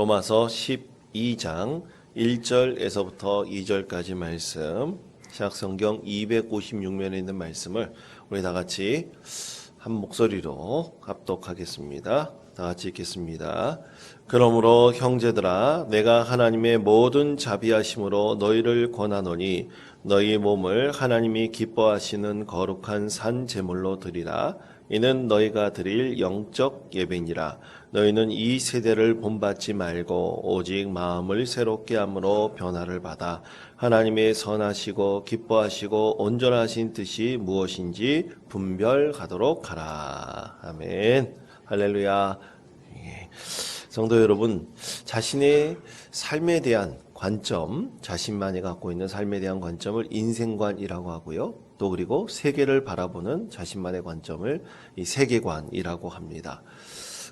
로마서 12장 1절에서부터 2절까지 말씀, 신약성경 256면에 있는 말씀을 우리 다 같이 한 목소리로 합독하겠습니다. 다 같이 읽겠습니다. 그러므로 형제들아, 내가 하나님의 모든 자비하심으로 너희를 권하노니 너희 몸을 하나님이 기뻐하시는 거룩한 산 제물로 드리라. 이는 너희가 드릴 영적 예배니라. 너희는 이 세대를 본받지 말고 오직 마음을 새롭게 함으로 변화를 받아 하나님의 선하시고 기뻐하시고 온전하신 뜻이 무엇인지 분별하도록 하라. 아멘. 할렐루야. 성도 여러분, 자신의 삶에 대한 관점, 자신만이 갖고 있는 삶에 대한 관점을 인생관이라고 하고요. 또 그리고 세계를 바라보는 자신만의 관점을 이 세계관이라고 합니다.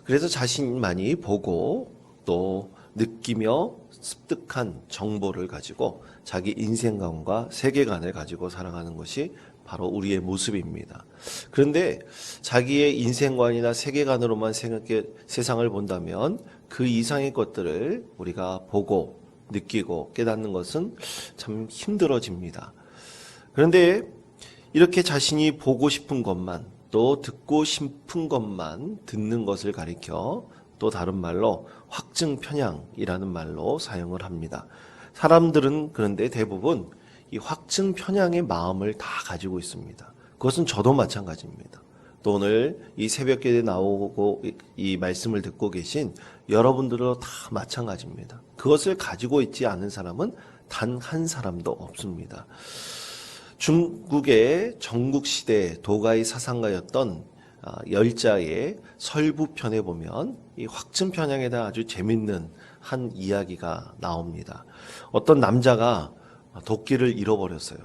그래서 자신만이 보고 또 느끼며 습득한 정보를 가지고 자기 인생관과 세계관을 가지고 살아가는 것이 바로 우리의 모습입니다. 그런데 자기의 인생관이나 세계관으로만 세상을 본다면 그 이상의 것들을 우리가 보고 느끼고 깨닫는 것은 참 힘들어집니다. 그런데 이렇게 자신이 보고 싶은 것만, 또 듣고 싶은 것만 듣는 것을 가리켜 또 다른 말로 확증편향이라는 말로 사용을 합니다. 사람들은 그런데 대부분 이 확증편향의 마음을 다 가지고 있습니다. 그것은 저도 마찬가지입니다. 또 오늘 이 새벽기도에 나오고 이 말씀을 듣고 계신 여러분들도 다 마찬가지입니다. 그것을 가지고 있지 않은 사람은 단 한 사람도 없습니다. 중국의 전국시대 도가이 사상가였던 열자의 설부편에 보면 이 확증편향에 대한 아주 재밌는 한 이야기가 나옵니다. 어떤 남자가 도끼를 잃어버렸어요.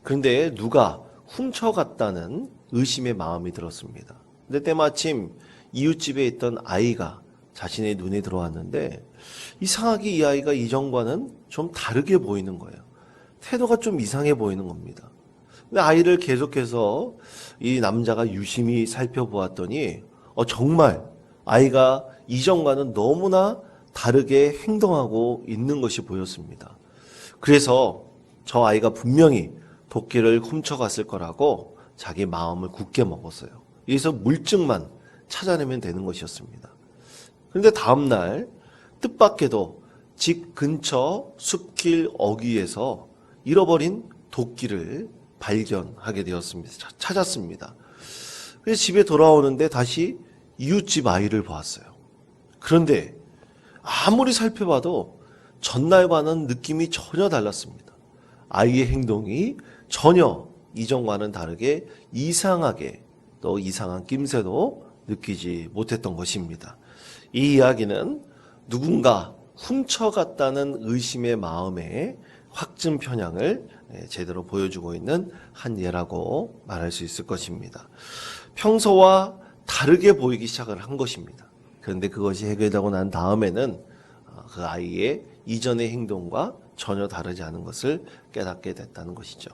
그런데 누가 훔쳐갔다는 의심의 마음이 들었습니다. 근데 때마침 이웃집에 있던 아이가 자신의 눈에 들어왔는데 이상하게 이 아이가 이전과는 좀 다르게 보이는 거예요. 태도가 좀 이상해 보이는 겁니다. 근데 아이를 계속해서 이 남자가 유심히 살펴보았더니 정말 아이가 이전과는 너무나 다르게 행동하고 있는 것이 보였습니다. 그래서 저 아이가 분명히 도끼를 훔쳐갔을 거라고 자기 마음을 굳게 먹었어요. 여기서 물증만 찾아내면 되는 것이었습니다. 그런데 다음날 뜻밖에도 집 근처 숲길 어귀에서 잃어버린 도끼를 발견하게 되었습니다. 찾았습니다. 그래서 집에 돌아오는데 다시 이웃집 아이를 보았어요. 그런데 아무리 살펴봐도 전날과는 느낌이 전혀 달랐습니다. 아이의 행동이 전혀 이전과는 다르게 이상하게 또 이상한 낌새도 느끼지 못했던 것입니다. 이 이야기는 누군가 훔쳐갔다는 의심의 마음에 확증 편향을 제대로 보여주고 있는 한 예라고 말할 수 있을 것입니다. 평소와 다르게 보이기 시작을 한 것입니다. 그런데 그것이 해결되고 난 다음에는 그 아이의 이전의 행동과 전혀 다르지 않은 것을 깨닫게 됐다는 것이죠.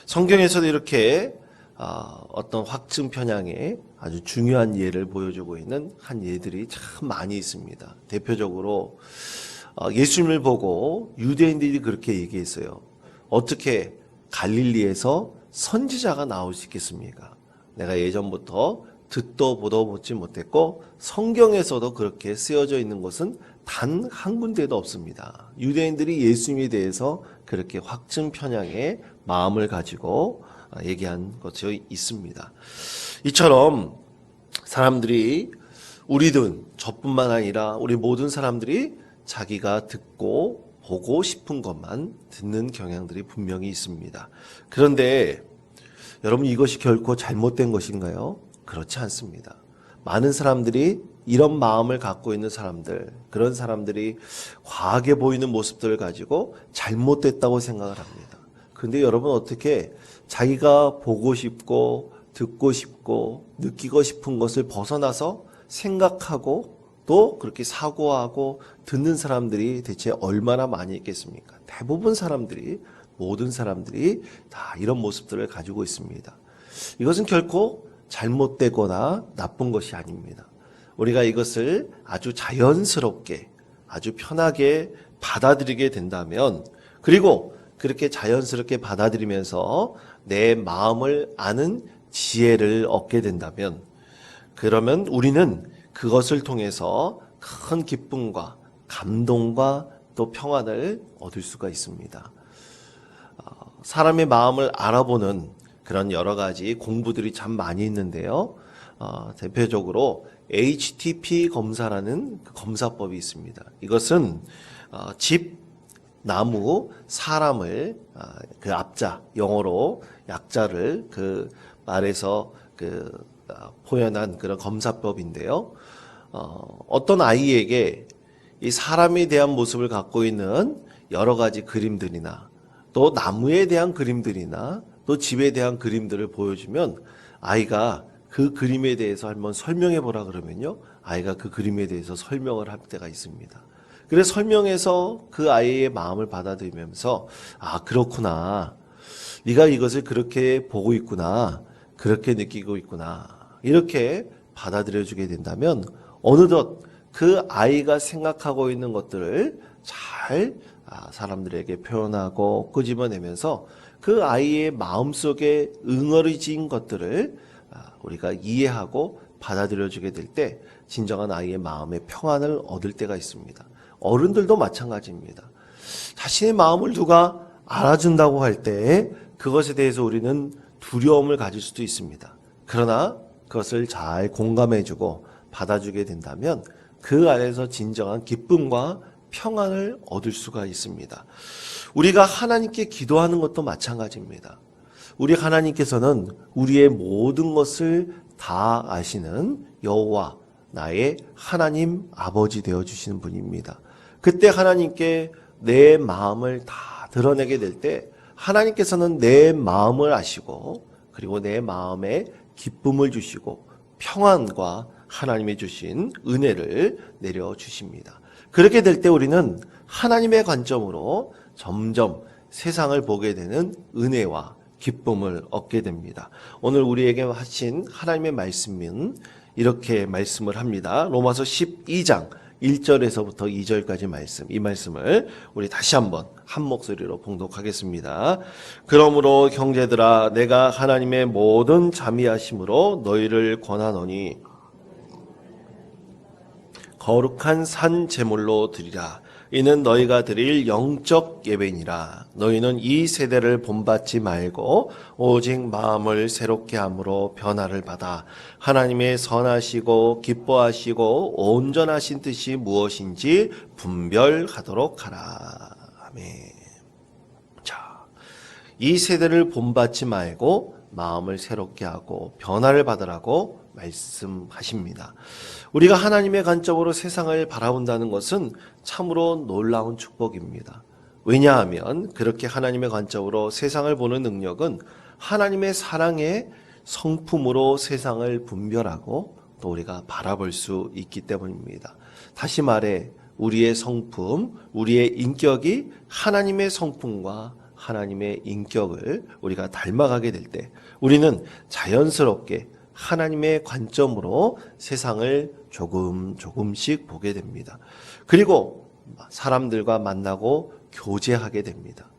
성경에서도 이렇게 어떤 확증 편향의 아주 중요한 예를 보여주고 있는 한 예들이 참 많이 있습니다. 대표적으로 예수님을 보고 유대인들이 그렇게 얘기했어요. 어떻게 갈릴리에서 선지자가 나올 수 있겠습니까? 내가 예전부터 듣도 보도 보지 못했고 성경에서도 그렇게 쓰여져 있는 것은 단 한 군데도 없습니다. 유대인들이 예수님에 대해서 그렇게 확증 편향의 마음을 가지고 얘기한 것이 있습니다. 이처럼 사람들이 우리든 저뿐만 아니라 우리 모든 사람들이 자기가 듣고 보고 싶은 것만 듣는 경향들이 분명히 있습니다. 그런데 여러분, 이것이 결코 잘못된 것인가요? 그렇지 않습니다. 많은 사람들이 이런 마음을 갖고 있는 사람들, 그런 사람들이 과하게 보이는 모습들을 가지고 잘못됐다고 생각을 합니다. 그런데 여러분, 어떻게 자기가 보고 싶고 듣고 싶고 느끼고 싶은 것을 벗어나서 생각하고 또 그렇게 사고하고 듣는 사람들이 대체 얼마나 많이 있겠습니까? 대부분 사람들이, 모든 사람들이 다 이런 모습들을 가지고 있습니다. 이것은 결코 잘못되거나 나쁜 것이 아닙니다. 우리가 이것을 아주 자연스럽게 아주 편하게 받아들이게 된다면, 그리고 그렇게 자연스럽게 받아들이면서 내 마음을 아는 지혜를 얻게 된다면, 그러면 우리는 그것을 통해서 큰 기쁨과 감동과 또 평안을 얻을 수가 있습니다. 사람의 마음을 알아보는 그런 여러 가지 공부들이 참 많이 있는데요. 대표적으로 HTP 검사라는 그 검사법이 있습니다. 이것은 집, 나무, 사람을 그 앞자, 영어로 약자를 그 말에서 표현한 그런 검사법인데요. 어떤 아이에게 이 사람에 대한 모습을 갖고 있는 여러 가지 그림들이나 또 나무에 대한 그림들이나 또 집에 대한 그림들을 보여주면 아이가 그 그림에 대해서 한번 설명해 보라 그러면요, 아이가 그 그림에 대해서 설명을 할 때가 있습니다. 그래서 설명해서 그 아이의 마음을 받아들이면서 아, 그렇구나, 네가 이것을 그렇게 보고 있구나, 그렇게 느끼고 있구나, 이렇게 받아들여주게 된다면 어느덧 그 아이가 생각하고 있는 것들을 잘 사람들에게 표현하고 끄집어내면서 그 아이의 마음속에 응어리진 것들을 우리가 이해하고 받아들여주게 될 때 진정한 아이의 마음의 평안을 얻을 때가 있습니다. 어른들도 마찬가지입니다. 자신의 마음을 누가 알아준다고 할 때 그것에 대해서 우리는 두려움을 가질 수도 있습니다. 그러나 그것을 잘 공감해주고 받아주게 된다면 그 안에서 진정한 기쁨과 평안을 얻을 수가 있습니다. 우리가 하나님께 기도하는 것도 마찬가지입니다. 우리 하나님께서는 우리의 모든 것을 다 아시는 여호와, 나의 하나님 아버지 되어주시는 분입니다. 그때 하나님께 내 마음을 다 드러내게 될 때 하나님께서는 내 마음을 아시고 그리고 내 마음에 기쁨을 주시고 평안과 하나님이 주신 은혜를 내려주십니다. 그렇게 될 때 우리는 하나님의 관점으로 점점 세상을 보게 되는 은혜와 기쁨을 얻게 됩니다. 오늘 우리에게 하신 하나님의 말씀은 이렇게 말씀을 합니다. 로마서 12장 1절에서부터 2절까지 말씀, 이 말씀을 우리 다시 한번 한 목소리로 봉독하겠습니다. 그러므로 형제들아, 내가 하나님의 모든 자비하심으로 너희를 권하노니 거룩한 산 제물로 드리라. 이는 너희가 드릴 영적 예배니라. 너희는 이 세대를 본받지 말고 오직 마음을 새롭게 함으로 변화를 받아 하나님의 선하시고 기뻐하시고 온전하신 뜻이 무엇인지 분별하도록 하라. 아멘. 자, 이 세대를 본받지 말고 마음을 새롭게 하고 변화를 받으라고 말씀하십니다. 우리가 하나님의 관점으로 세상을 바라본다는 것은 참으로 놀라운 축복입니다. 왜냐하면 그렇게 하나님의 관점으로 세상을 보는 능력은 하나님의 사랑의 성품으로 세상을 분별하고 또 우리가 바라볼 수 있기 때문입니다. 다시 말해 우리의 성품, 우리의 인격이 하나님의 성품과 하나님의 인격을 우리가 닮아가게 될 때 우리는 자연스럽게 하나님의 관점으로 세상을 조금씩 보게 됩니다. 그리고 사람들과 만나고 교제하게 됩니다.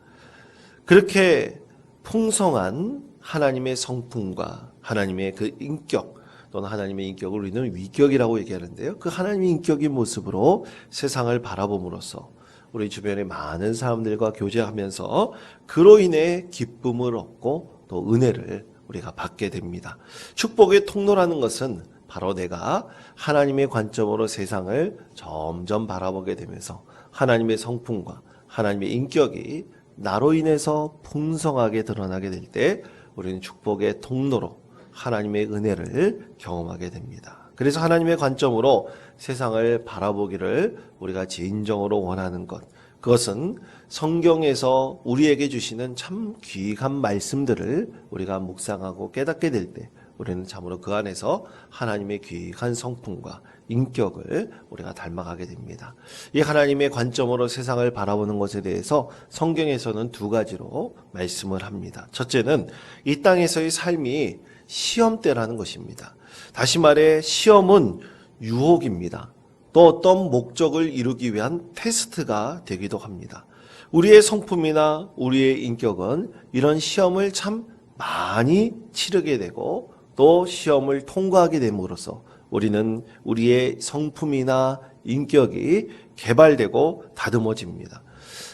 그렇게 풍성한 하나님의 성품과 하나님의 그 인격 또는 하나님의 인격을 우리는 위격이라고 얘기하는데요. 그 하나님의 인격의 모습으로 세상을 바라봄으로써 우리 주변의 많은 사람들과 교제하면서 그로 인해 기쁨을 얻고 또 은혜를 우리가 받게 됩니다. 축복의 통로라는 것은 바로 내가 하나님의 관점으로 세상을 점점 바라보게 되면서 하나님의 성품과 하나님의 인격이 나로 인해서 풍성하게 드러나게 될 때 우리는 축복의 통로로 하나님의 은혜를 경험하게 됩니다. 그래서 하나님의 관점으로 세상을 바라보기를 우리가 진정으로 원하는 것, 그것은 성경에서 우리에게 주시는 참 귀한 말씀들을 우리가 묵상하고 깨닫게 될 때 우리는 참으로 그 안에서 하나님의 귀한 성품과 인격을 우리가 닮아가게 됩니다. 이 하나님의 관점으로 세상을 바라보는 것에 대해서 성경에서는 두 가지로 말씀을 합니다. 첫째는 이 땅에서의 삶이 시험대라는 것입니다. 다시 말해 시험은 유혹입니다. 또 어떤 목적을 이루기 위한 테스트가 되기도 합니다. 우리의 성품이나 우리의 인격은 이런 시험을 참 많이 치르게 되고 또 시험을 통과하게 됨으로써 우리는 우리의 성품이나 인격이 개발되고 다듬어집니다.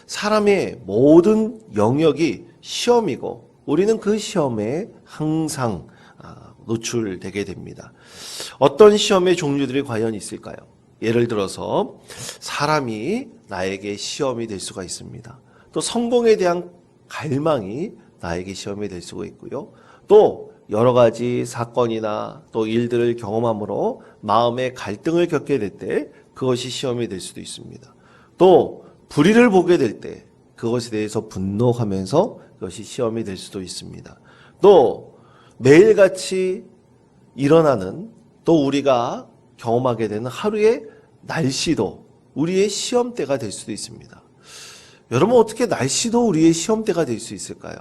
사람의 모든 영역이 시험이고 우리는 그 시험에 항상 노출되게 됩니다. 어떤 시험의 종류들이 과연 있을까요? 예를 들어서 사람이 나에게 시험이 될 수가 있습니다. 또 성공에 대한 갈망이 나에게 시험이 될 수가 있고요. 또 여러 가지 사건이나 또 일들을 경험함으로 마음의 갈등을 겪게 될 때 그것이 시험이 될 수도 있습니다. 또 불의를 보게 될 때 그것에 대해서 분노하면서 그것이 시험이 될 수도 있습니다. 또 매일같이 일어나는 또 우리가 경험하게 되는 하루의 날씨도 우리의 시험대가 될 수도 있습니다. 여러분 어떻게 날씨도 우리의 시험대가 될 수 있을까요?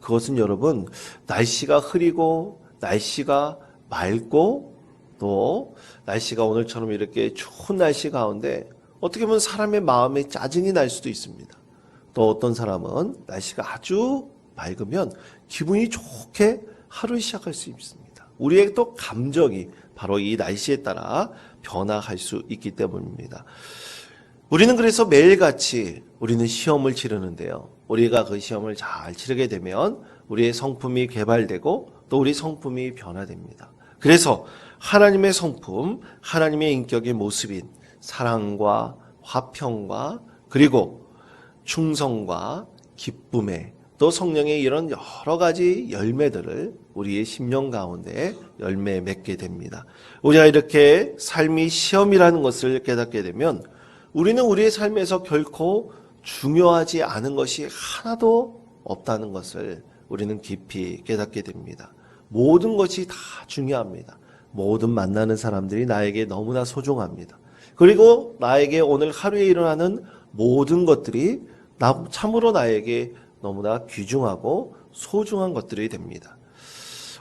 그것은 여러분 날씨가 흐리고 날씨가 맑고 또 날씨가 오늘처럼 이렇게 추운 날씨 가운데 어떻게 보면 사람의 마음에 짜증이 날 수도 있습니다. 또 어떤 사람은 날씨가 아주 맑으면 기분이 좋게 하루를 시작할 수 있습니다. 우리의 또 감정이 바로 이 날씨에 따라 변화할 수 있기 때문입니다. 우리는 그래서 매일같이 우리는 시험을 치르는데요. 우리가 그 시험을 잘 치르게 되면 우리의 성품이 개발되고 또 우리 성품이 변화됩니다. 그래서 하나님의 성품, 하나님의 인격의 모습인 사랑과 화평과 그리고 충성과 기쁨에 또 성령의 이런 여러 가지 열매들을 우리의 심령 가운데 열매 맺게 됩니다. 우리가 이렇게 삶이 시험이라는 것을 깨닫게 되면 우리는 우리의 삶에서 결코 중요하지 않은 것이 하나도 없다는 것을 우리는 깊이 깨닫게 됩니다. 모든 것이 다 중요합니다. 모든 만나는 사람들이 나에게 너무나 소중합니다. 그리고 나에게 오늘 하루에 일어나는 모든 것들이 참으로 나에게 너무나 귀중하고 소중한 것들이 됩니다.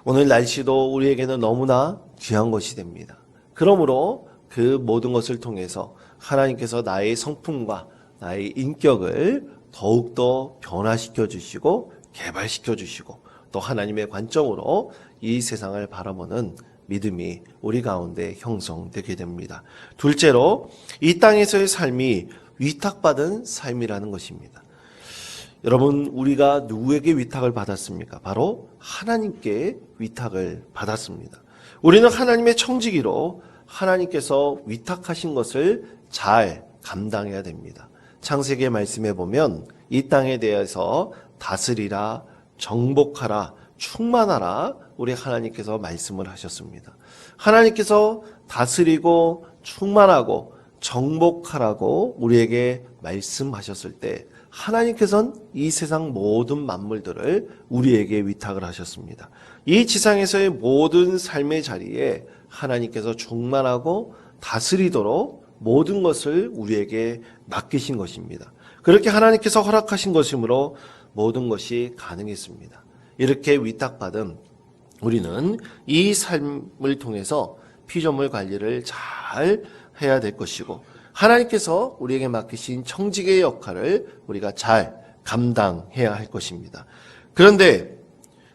오늘 날씨도 우리에게는 너무나 귀한 것이 됩니다. 그러므로 그 모든 것을 통해서 하나님께서 나의 성품과 나의 인격을 더욱더 변화시켜 주시고 개발시켜 주시고 또 하나님의 관점으로 이 세상을 바라보는 믿음이 우리 가운데 형성되게 됩니다. 둘째로 이 땅에서의 삶이 위탁받은 삶이라는 것입니다. 여러분 우리가 누구에게 위탁을 받았습니까? 바로 하나님께 위탁을 받았습니다. 우리는 하나님의 청지기로 하나님께서 위탁하신 것을 잘 감당해야 됩니다. 창세기의 말씀에 보면 이 땅에 대해서 다스리라, 정복하라, 충만하라 우리 하나님께서 말씀을 하셨습니다. 하나님께서 다스리고 충만하고 정복하라고 우리에게 말씀하셨을 때 하나님께서는 이 세상 모든 만물들을 우리에게 위탁을 하셨습니다. 이 지상에서의 모든 삶의 자리에 하나님께서 충만하고 다스리도록 모든 것을 우리에게 맡기신 것입니다. 그렇게 하나님께서 허락하신 것이므로 모든 것이 가능했습니다. 이렇게 위탁받은 우리는 이 삶을 통해서 피조물 관리를 잘 해야 될 것이고 하나님께서 우리에게 맡기신 청지기의 역할을 우리가 잘 감당해야 할 것입니다. 그런데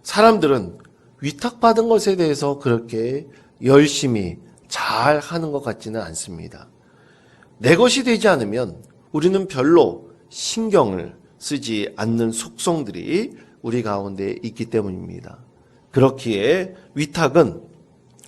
사람들은 위탁받은 것에 대해서 그렇게 열심히 잘 하는 것 같지는 않습니다. 내 것이 되지 않으면 우리는 별로 신경을 쓰지 않는 속성들이 우리 가운데 있기 때문입니다. 그렇기에 위탁은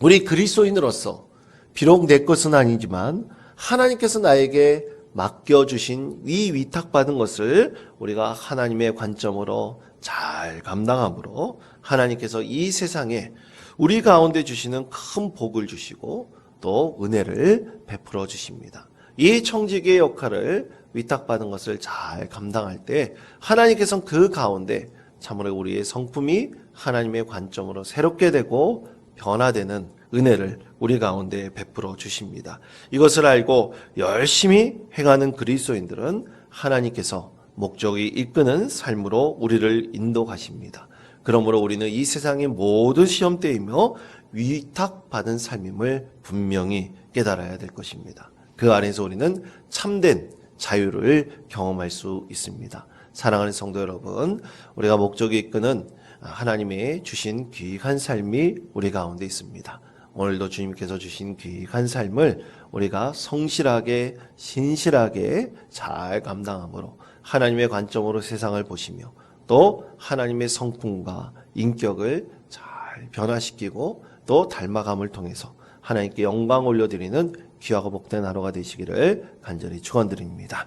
우리 그리스도인으로서 비록 내 것은 아니지만 하나님께서 나에게 맡겨주신 이 위탁받은 것을 우리가 하나님의 관점으로 잘 감당함으로 하나님께서 이 세상에 우리 가운데 주시는 큰 복을 주시고 또 은혜를 베풀어 주십니다. 이 청지기의 역할을 위탁받은 것을 잘 감당할 때 하나님께서는 그 가운데 참으로 우리의 성품이 하나님의 관점으로 새롭게 되고 변화되는 은혜를 우리 가운데 베풀어 주십니다. 이것을 알고 열심히 행하는 그리스도인들은 하나님께서 목적이 이끄는 삶으로 우리를 인도하십니다. 그러므로 우리는 이 세상의 모든 시험대이며 위탁받은 삶임을 분명히 깨달아야 될 것입니다. 그 안에서 우리는 참된 자유를 경험할 수 있습니다. 사랑하는 성도 여러분, 우리가 목적이 이끄는 하나님의 주신 귀한 삶이 우리 가운데 있습니다. 오늘도 주님께서 주신 귀한 삶을 우리가 성실하게 신실하게 잘 감당함으로 하나님의 관점으로 세상을 보시며 또 하나님의 성품과 인격을 잘 변화시키고 또 닮아감을 통해서 하나님께 영광 올려드리는 귀하고 복된 하루가 되시기를 간절히 축원드립니다.